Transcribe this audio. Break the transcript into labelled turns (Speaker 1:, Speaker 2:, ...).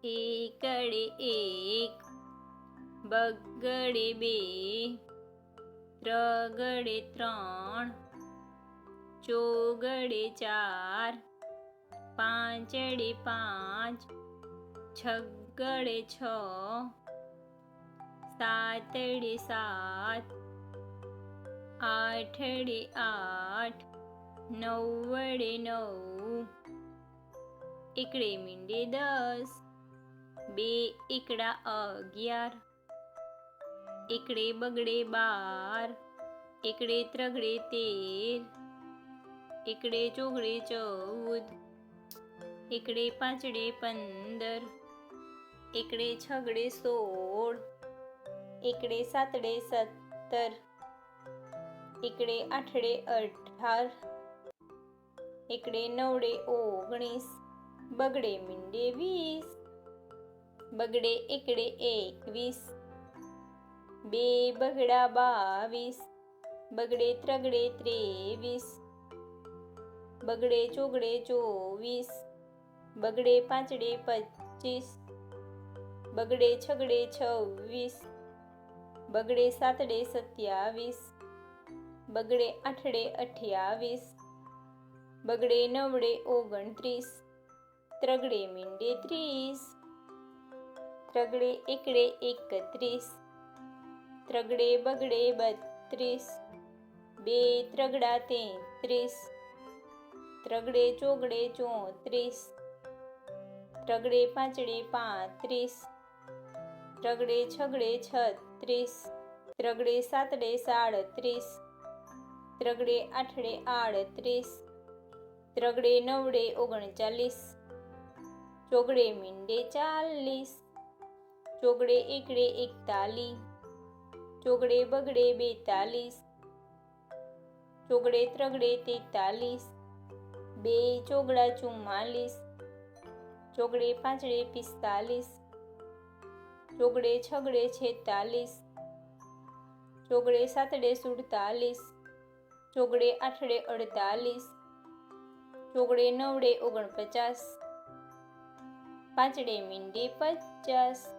Speaker 1: એકડે એક, બગડે બે, ત્રગડે ત્રણ, ચોગડે ચાર, પાંચડે પાંચ, છગડે છ, સાતડે સાત, આઠડે આઠ, નવડે નવ, એકડે મીંડે 10, બે એકડા 11, એકડે બગડે 12, એકડે ત્રગડે 13, એકડે ચોગડે 14, એકડે પાંચડે 15, એકડે છગડે 16, એકડે સાતડે 17, એકડે આઠડે 18, એકડે નવડે 19, બગડે મીંડે 20, બગડે એકડે 21, બે બગડા 22, બગડે ત્રગડે 23, બગડે ચોગડે 24, બગડે પાંચડે 25, બગડે છગડે 26, બગડે સાતડે 27, બગડે આઠડે 28, બગડે નવડે 29, ત્રગડે મીંડે 30, ત્રગડે એકડે 31, ત્રગડે બગડે 32, બે ત્રગડા 33, ત્રગડે ચોગડે 34, ત્રગડે પાંચડે 35, ત્રગડે છગડે 36, ત્રગડે સાતડે 37, ત્રગડે આઠડે 38, ત્રગડે નવડે 39, ચોગડે મીંડે 40, ચોગડે એકડે 41, ચોગડે બગડે 42, ચોગડે ત્રગડે 43, બે ચોગડા 44, ચોગડે પાંચડે 45, ચોગડે છગડે 46, ચોગડે સાતડે 47, ચોગડે આઠડે 48, ચોગડે નવડે 49, પાંચડે મીંડે 50,